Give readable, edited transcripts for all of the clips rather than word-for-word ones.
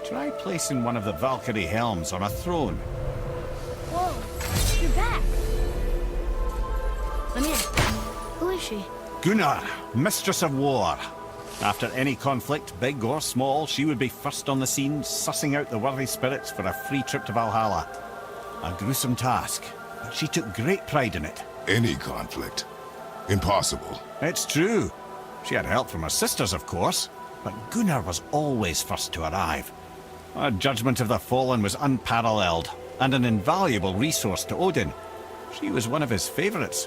Try placing one of the Valkyrie helms on a throne. Whoa, you're back. I'm in. Who is she? Gunnar, Mistress of War. After any conflict, big or small, she would be first on the scene, sussing out the worthy spirits for a free trip to Valhalla. A gruesome task, but she took great pride in it. Any conflict? Impossible. It's true. She had help from her sisters, of course, but Gunnar was always first to arrive. Her judgment of the fallen was unparalleled, and an invaluable resource to Odin. She was one of his favourites.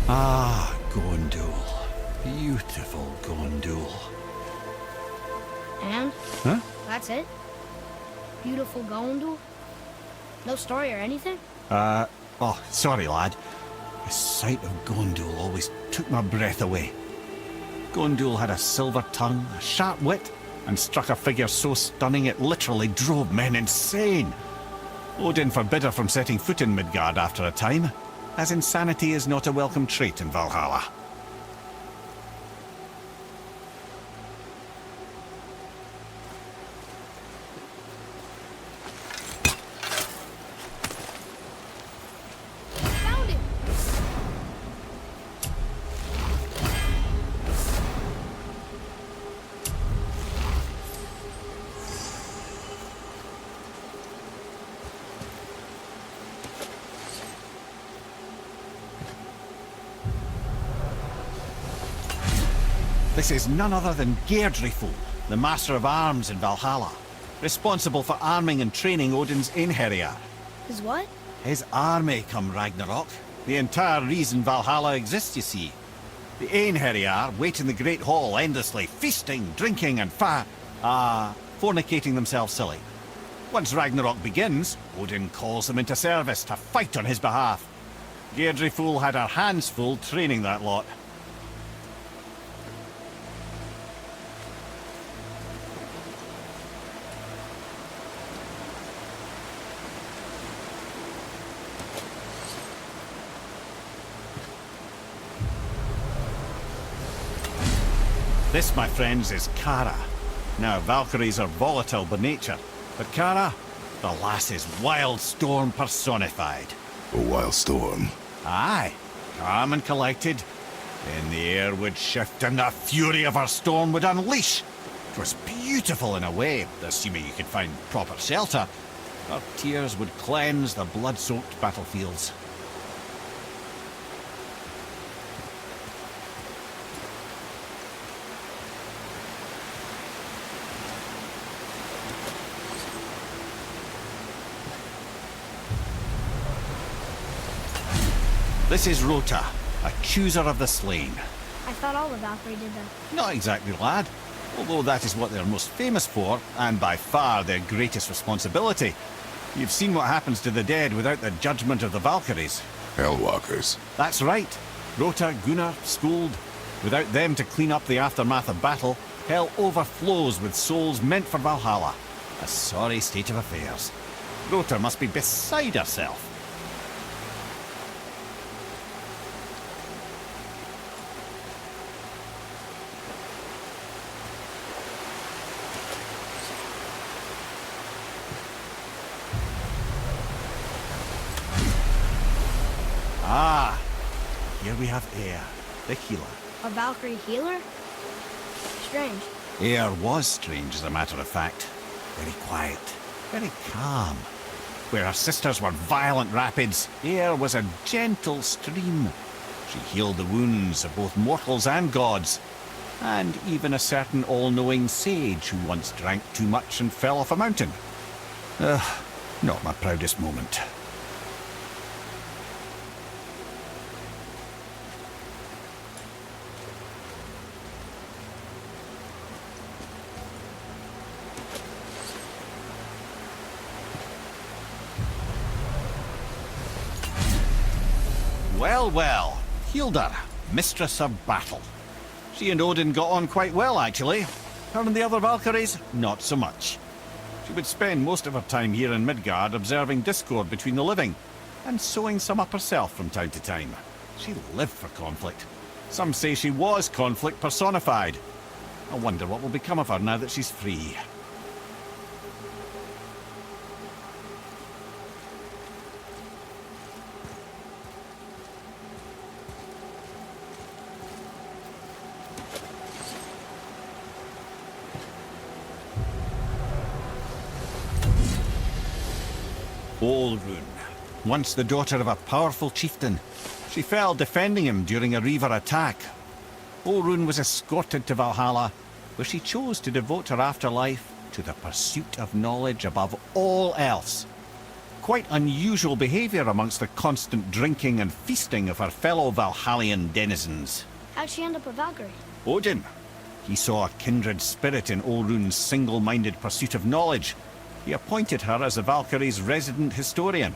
Ah, Gondul. Beautiful Gondul. And? Huh? That's it? Beautiful Gondul? No story or anything? Oh, sorry, lad. The sight of Gondul always took my breath away. Gondul had a silver tongue, a sharp wit, and struck a figure so stunning it literally drove men insane. Odin forbid her from setting foot in Midgard after a time, as insanity is not a welcome trait in Valhalla. Found it! This is none other than Geirdriful, the Master of Arms in Valhalla, responsible for arming and training Odin's Einherjar. His what? His army come Ragnarok. The entire reason Valhalla exists, you see. The Einherjar wait in the Great Hall endlessly, feasting, drinking and fornicating themselves silly. Once Ragnarok begins, Odin calls them into service to fight on his behalf. Geirdriful had her hands full training that lot. This, my friends, is Kara. Now, Valkyries are volatile by nature, but Kara, the lass is wild storm personified. A wild storm. Aye, calm and collected. Then the air would shift and the fury of her storm would unleash. It was beautiful in a way, assuming you could find proper shelter. Her tears would cleanse the blood-soaked battlefields. This is Rota, a chooser of the slain. I thought all the Valkyrie did that. Not exactly, lad. Although that is what they're most famous for, and by far their greatest responsibility. You've seen what happens to the dead without the judgment of the Valkyries. Hellwalkers. That's right. Rota, Gunnar, Skuld. Without them to clean up the aftermath of battle, hell overflows with souls meant for Valhalla. A sorry state of affairs. Rota must be beside herself. Ah, here we have Eir, the healer. A Valkyrie healer? Strange. Eir was strange, as a matter of fact. Very quiet, very calm. Where her sisters were violent rapids, Eir was a gentle stream. She healed the wounds of both mortals and gods, and even a certain all-knowing sage who once drank too much and fell off a mountain. Not my proudest moment. Well, well, Hildar, Mistress of Battle. She and Odin got on quite well, actually. Her and the other Valkyries, not so much. She would spend most of her time here in Midgard observing discord between the living, and sewing some up herself from time to time. She lived for conflict. Some say she was conflict personified. I wonder what will become of her now that she's free. Olrun, once the daughter of a powerful chieftain. She fell defending him during a Reaver attack. Olrun was escorted to Valhalla, where she chose to devote her afterlife to the pursuit of knowledge above all else. Quite unusual behaviour amongst the constant drinking and feasting of her fellow Valhallian denizens. How'd she end up a Valkyrie? Odin. He saw a kindred spirit in Olrun's single-minded pursuit of knowledge. He appointed her as the Valkyrie's resident historian.